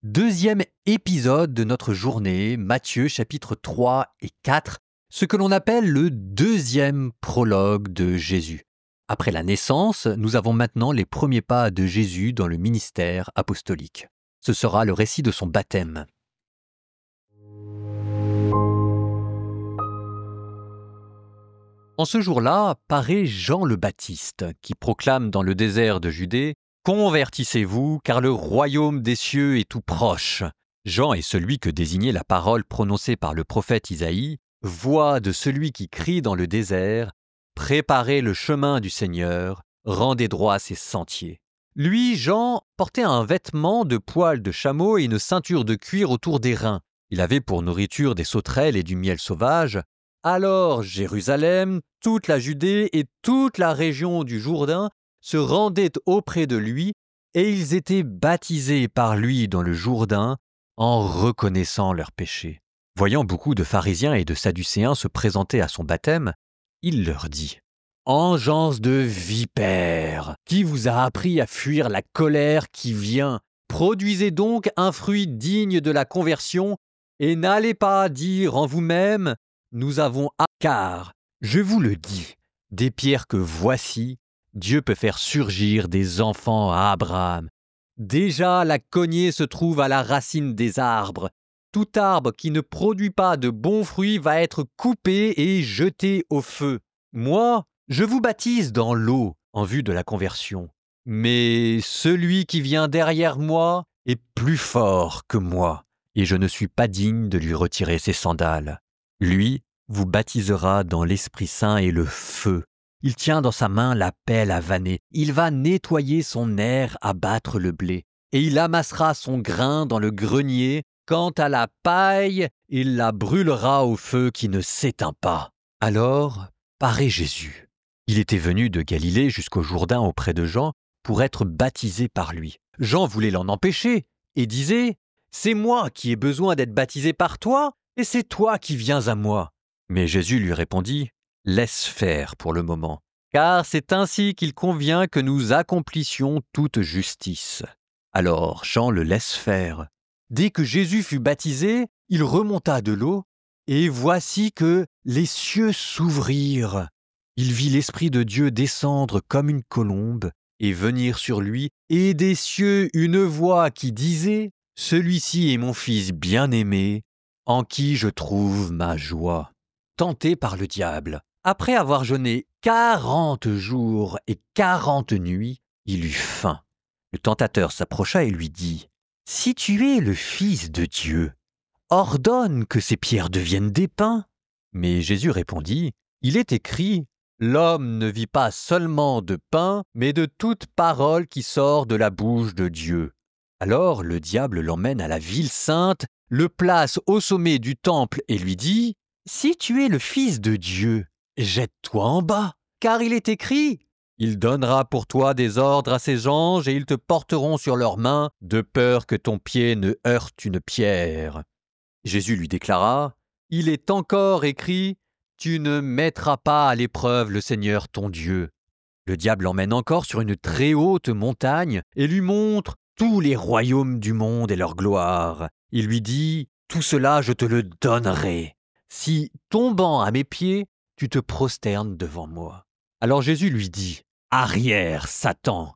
Deuxième épisode de notre journée, Matthieu chapitres 3 et 4, ce que l'on appelle le deuxième prologue de Jésus. Après la naissance, nous avons maintenant les premiers pas de Jésus dans le ministère apostolique. Ce sera le récit de son baptême. En ce jour-là, paraît Jean le Baptiste, qui proclame dans le désert de Judée « Convertissez-vous, car le royaume des cieux est tout proche ». Jean est celui que désignait la parole prononcée par le prophète Isaïe « Voix de celui qui crie dans le désert, préparez le chemin du Seigneur, rendez droit ses sentiers ». Lui, Jean, portait un vêtement de poil de chameau et une ceinture de cuir autour des reins. Il avait pour nourriture des sauterelles et du miel sauvage. Alors Jérusalem, toute la Judée et toute la région du Jourdain se rendaient auprès de lui, et ils étaient baptisés par lui dans le Jourdain en reconnaissant leurs péchés. Voyant beaucoup de pharisiens et de sadducéens se présenter à son baptême, il leur dit « Engeance de vipères, qui vous a appris à fuir la colère qui vient? Produisez donc un fruit digne de la conversion, et n'allez pas dire en vous-même « Nous avons car, je vous le dis, des pierres que voici, Dieu peut faire surgir des enfants à Abraham. Déjà la cognée se trouve à la racine des arbres. Tout arbre qui ne produit pas de bons fruits va être coupé et jeté au feu. Moi, je vous baptise dans l'eau en vue de la conversion. Mais celui qui vient derrière moi est plus fort que moi, et je ne suis pas digne de lui retirer ses sandales. Lui vous baptisera dans l'Esprit Saint et le feu. Il tient dans sa main la pelle à vanner. Il va nettoyer son aire à battre le blé. Et il amassera son grain dans le grenier. Quant à la paille, il la brûlera au feu qui ne s'éteint pas. Alors paraît Jésus. Il était venu de Galilée jusqu'au Jourdain auprès de Jean pour être baptisé par lui. Jean voulait l'en empêcher et disait « C'est moi qui ai besoin d'être baptisé par toi, et c'est toi qui viens à moi. » Mais Jésus lui répondit « Laisse faire pour le moment, car c'est ainsi qu'il convient que nous accomplissions toute justice. » Alors Jean le laisse faire. Dès que Jésus fut baptisé, il remonta de l'eau, et voici que les cieux s'ouvrirent. Il vit l'Esprit de Dieu descendre comme une colombe et venir sur lui, et des cieux une voix qui disait « Celui-ci est mon Fils bien-aimé, en qui je trouve ma joie. » Tenté par le diable, après avoir jeûné 40 jours et 40 nuits, il eut faim. Le tentateur s'approcha et lui dit « Si tu es le Fils de Dieu, ordonne que ces pierres deviennent des pains. » Mais Jésus répondit « Il est écrit, l'homme ne vit pas seulement de pain, mais de toute parole qui sort de la bouche de Dieu. » Alors le diable l'emmène à la ville sainte, le place au sommet du temple et lui dit « Si tu es le Fils de Dieu, jette-toi en bas, car il est écrit « Il donnera pour toi des ordres à ses anges et ils te porteront sur leurs mains, de peur que ton pied ne heurte une pierre. » Jésus lui déclara « Il est encore écrit « Tu ne mettras pas à l'épreuve le Seigneur ton Dieu. » Le diable l'emmène encore sur une très haute montagne et lui montre tous les royaumes du monde et leur gloire. Il lui dit « Tout cela je te le donnerai, si, tombant à mes pieds, tu te prosternes devant moi. » Alors Jésus lui dit « Arrière, Satan,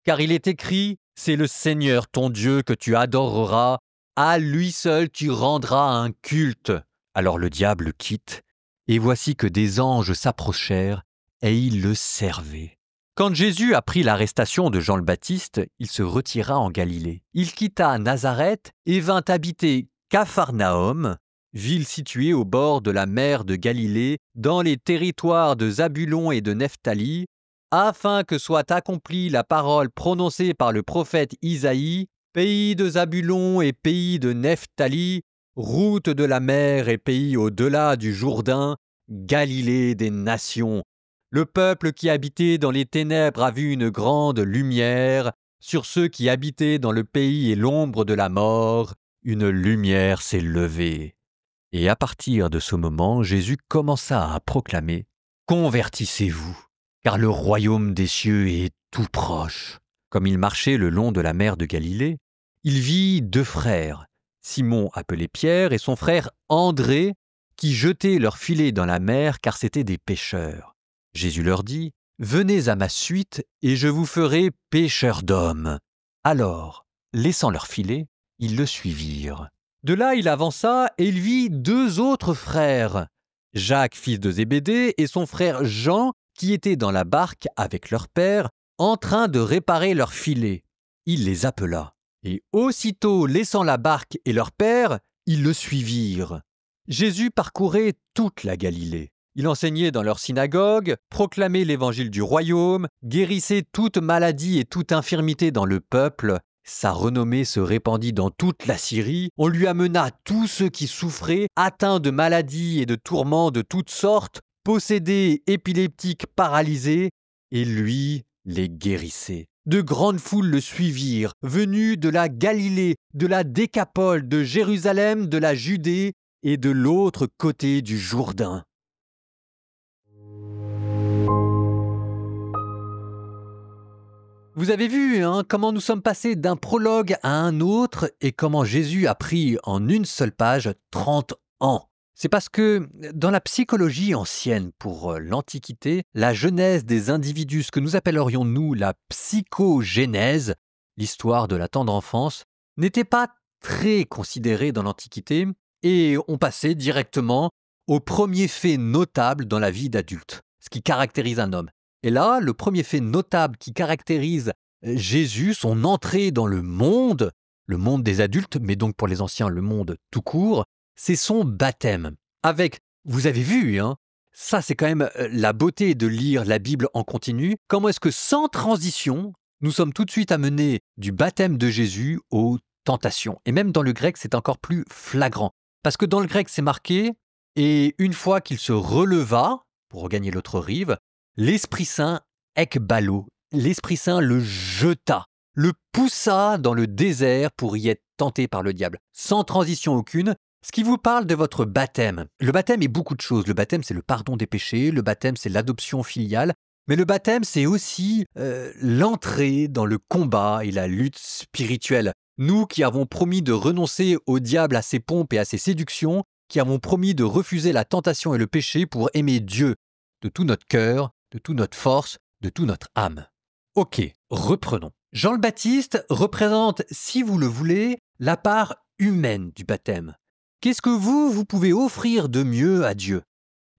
car il est écrit « C'est le Seigneur ton Dieu que tu adoreras, à lui seul tu rendras un culte. » Alors le diable le quitte, et voici que des anges s'approchèrent, et ils le servaient. Quand Jésus apprit l'arrestation de Jean le Baptiste, il se retira en Galilée. Il quitta Nazareth et vint habiter Capharnaüm, ville située au bord de la mer de Galilée, dans les territoires de Zabulon et de Nephtali, afin que soit accomplie la parole prononcée par le prophète Isaïe, « Pays de Zabulon et pays de Nephtali, route de la mer et pays au-delà du Jourdain, Galilée des nations. Le peuple qui habitait dans les ténèbres a vu une grande lumière. Sur ceux qui habitaient dans le pays et l'ombre de la mort, une lumière s'est levée. » Et à partir de ce moment, Jésus commença à proclamer « Convertissez-vous, car le royaume des cieux est tout proche. » Comme il marchait le long de la mer de Galilée, il vit 2 frères, Simon appelé Pierre et son frère André, qui jetaient leurs filets dans la mer car c'étaient des pêcheurs. Jésus leur dit, « Venez à ma suite et je vous ferai pêcheurs d'hommes. » Alors, laissant leurs filets, ils le suivirent. De là, il avança et il vit 2 autres frères, Jacques, fils de Zébédée, et son frère Jean, qui étaient dans la barque avec leur père, en train de réparer leurs filets. Il les appela. Et aussitôt, laissant la barque et leur père, ils le suivirent. Jésus parcourait toute la Galilée. Il enseignait dans leur synagogue, proclamait l'évangile du royaume, guérissait toute maladie et toute infirmité dans le peuple. Sa renommée se répandit dans toute la Syrie. On lui amena tous ceux qui souffraient, atteints de maladies et de tourments de toutes sortes, possédés, épileptiques, paralysés, et lui les guérissait. De grandes foules le suivirent, venus de la Galilée, de la Décapole, de Jérusalem, de la Judée et de l'autre côté du Jourdain. Vous avez vu comment nous sommes passés d'un prologue à un autre et comment Jésus a pris en une seule page 30 ans. C'est parce que dans la psychologie ancienne pour l'Antiquité, la genèse des individus, ce que nous appellerions nous la psychogénèse, l'histoire de la tendre enfance, n'était pas très considérée dans l'Antiquité et on passait directement au premier fait notable dans la vie d'adulte, ce qui caractérise un homme. Et là, le premier fait notable qui caractérise Jésus, son entrée dans le monde des adultes, mais donc pour les anciens, le monde tout court, c'est son baptême. Avec, vous avez vu, ça c'est quand même la beauté de lire la Bible en continu, comment est-ce que sans transition, nous sommes tout de suite amenés du baptême de Jésus aux tentations. Et même dans le grec, c'est encore plus flagrant. Parce que dans le grec, c'est marqué, et une fois qu'il se releva, pour regagner l'autre rive, l'Esprit Saint ekbalo, l'Esprit Saint le jeta, le poussa dans le désert pour y être tenté par le diable, sans transition aucune, ce qui vous parle de votre baptême. Le baptême est beaucoup de choses. Le baptême, c'est le pardon des péchés, le baptême, c'est l'adoption filiale, mais le baptême, c'est aussi l'entrée dans le combat et la lutte spirituelle. Nous qui avons promis de renoncer au diable, à ses pompes et à ses séductions, qui avons promis de refuser la tentation et le péché pour aimer Dieu de tout notre cœur, de toute notre force, de toute notre âme. Ok, reprenons. Jean le Baptiste représente, si vous le voulez, la part humaine du baptême. Qu'est-ce que vous pouvez offrir de mieux à Dieu?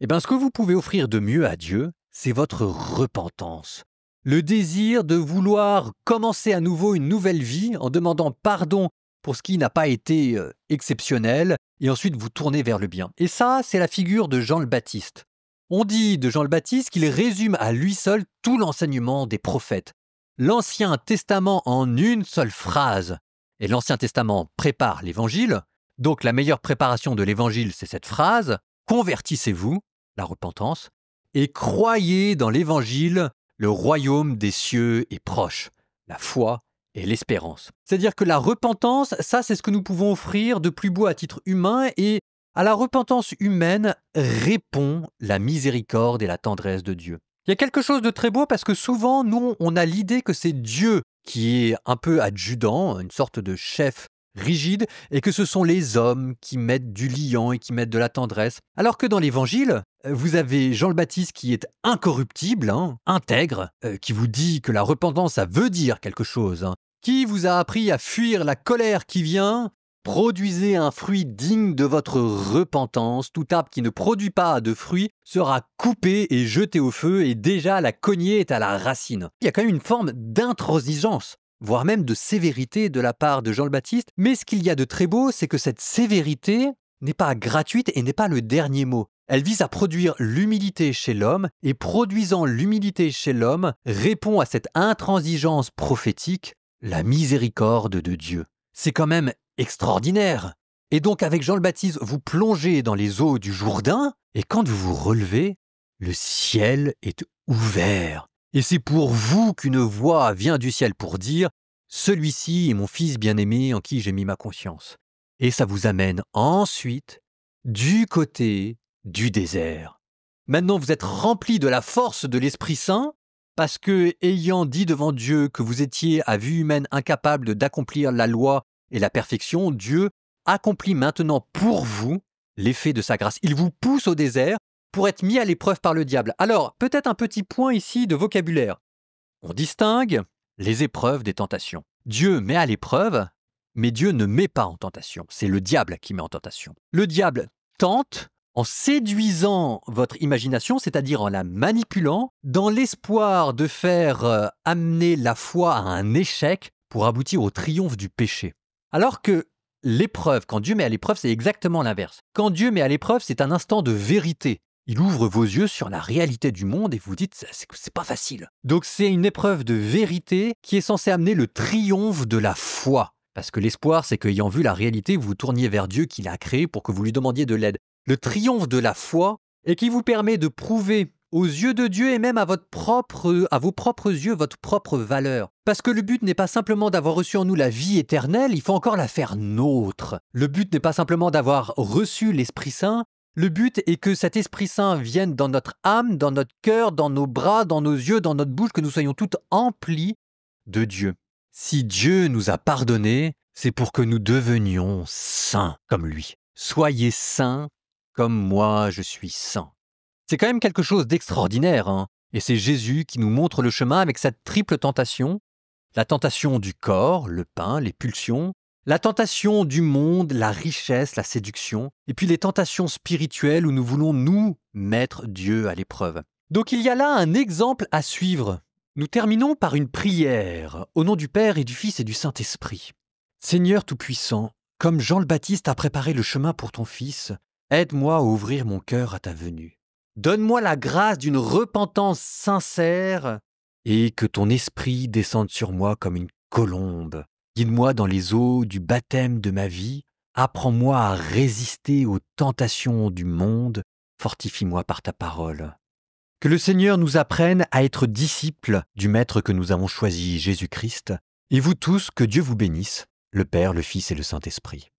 Eh bien, ce que vous pouvez offrir de mieux à Dieu, c'est votre repentance. Le désir de vouloir commencer à nouveau une nouvelle vie en demandant pardon pour ce qui n'a pas été exceptionnel et ensuite vous tourner vers le bien. Et ça, c'est la figure de Jean le Baptiste. On dit de Jean le Baptiste qu'il résume à lui seul tout l'enseignement des prophètes. L'Ancien Testament en une seule phrase. Et l'Ancien Testament prépare l'Évangile. Donc la meilleure préparation de l'Évangile, c'est cette phrase. Convertissez-vous, la repentance, et croyez dans l'Évangile, le royaume des cieux est proche, la foi et l'espérance. C'est-à-dire que la repentance, ça c'est ce que nous pouvons offrir de plus beau à titre humain et à la repentance humaine répond la miséricorde et la tendresse de Dieu. Il y a quelque chose de très beau parce que souvent, nous, on a l'idée que c'est Dieu qui est un peu adjudant, une sorte de chef rigide, et que ce sont les hommes qui mettent du liant et qui mettent de la tendresse. Alors que dans l'Évangile, vous avez Jean le Baptiste qui est incorruptible, intègre, qui vous dit que la repentance, ça veut dire quelque chose, qui vous a appris à fuir la colère qui vient. Produisez un fruit digne de votre repentance. Tout arbre qui ne produit pas de fruits sera coupé et jeté au feu, et déjà la cognée est à la racine. Il y a quand même une forme d'intransigeance, voire même de sévérité de la part de Jean le Baptiste. Mais ce qu'il y a de très beau, c'est que cette sévérité n'est pas gratuite et n'est pas le dernier mot. Elle vise à produire l'humilité chez l'homme, et produisant l'humilité chez l'homme, répond à cette intransigeance prophétique, la miséricorde de Dieu. C'est quand même extraordinaire. Et donc avec Jean le Baptiste, vous plongez dans les eaux du Jourdain, et quand vous vous relevez, le ciel est ouvert. Et c'est pour vous qu'une voix vient du ciel pour dire « Celui-ci est mon fils bien-aimé en qui j'ai mis ma conscience ». Et ça vous amène ensuite du côté du désert. Maintenant, vous êtes remplis de la force de l'Esprit Saint, parce que, ayant dit devant Dieu que vous étiez à vue humaine incapable d'accomplir la loi et la perfection, Dieu accomplit maintenant pour vous l'effet de sa grâce. Il vous pousse au désert pour être mis à l'épreuve par le diable. Alors, peut-être un petit point ici de vocabulaire. On distingue les épreuves des tentations. Dieu met à l'épreuve, mais Dieu ne met pas en tentation. C'est le diable qui met en tentation. Le diable tente en séduisant votre imagination, c'est-à-dire en la manipulant, dans l'espoir de faire amener la foi à un échec pour aboutir au triomphe du péché. Alors que l'épreuve, quand Dieu met à l'épreuve, c'est exactement l'inverse. Quand Dieu met à l'épreuve, c'est un instant de vérité. Il ouvre vos yeux sur la réalité du monde et vous dites c'est pas facile. Donc c'est une épreuve de vérité qui est censée amener le triomphe de la foi. Parce que l'espoir, c'est qu'ayant vu la réalité, vous vous tourniez vers Dieu qui l'a créé pour que vous lui demandiez de l'aide. Le triomphe de la foi et qui vous permet de prouver aux yeux de Dieu et même à vos propres yeux votre propre valeur. Parce que le but n'est pas simplement d'avoir reçu en nous la vie éternelle, il faut encore la faire nôtre. Le but n'est pas simplement d'avoir reçu l'Esprit Saint, le but est que cet Esprit Saint vienne dans notre âme, dans notre cœur, dans nos bras, dans nos yeux, dans notre bouche, que nous soyons toutes emplis de Dieu. Si Dieu nous a pardonnés, c'est pour que nous devenions saints comme lui. Soyez saints comme moi je suis saint. C'est quand même quelque chose d'extraordinaire, hein. Et c'est Jésus qui nous montre le chemin avec cette triple tentation. La tentation du corps, le pain, les pulsions. La tentation du monde, la richesse, la séduction. Et puis les tentations spirituelles où nous voulons nous mettre Dieu à l'épreuve. Donc il y a là un exemple à suivre. Nous terminons par une prière, au nom du Père et du Fils et du Saint-Esprit. Seigneur Tout-Puissant, comme Jean le Baptiste a préparé le chemin pour ton Fils, aide-moi à ouvrir mon cœur à ta venue. Donne-moi la grâce d'une repentance sincère et que ton esprit descende sur moi comme une colombe. Guide-moi dans les eaux du baptême de ma vie. Apprends-moi à résister aux tentations du monde. Fortifie-moi par ta parole. Que le Seigneur nous apprenne à être disciples du Maître que nous avons choisi, Jésus-Christ. Et vous tous, que Dieu vous bénisse, le Père, le Fils et le Saint-Esprit.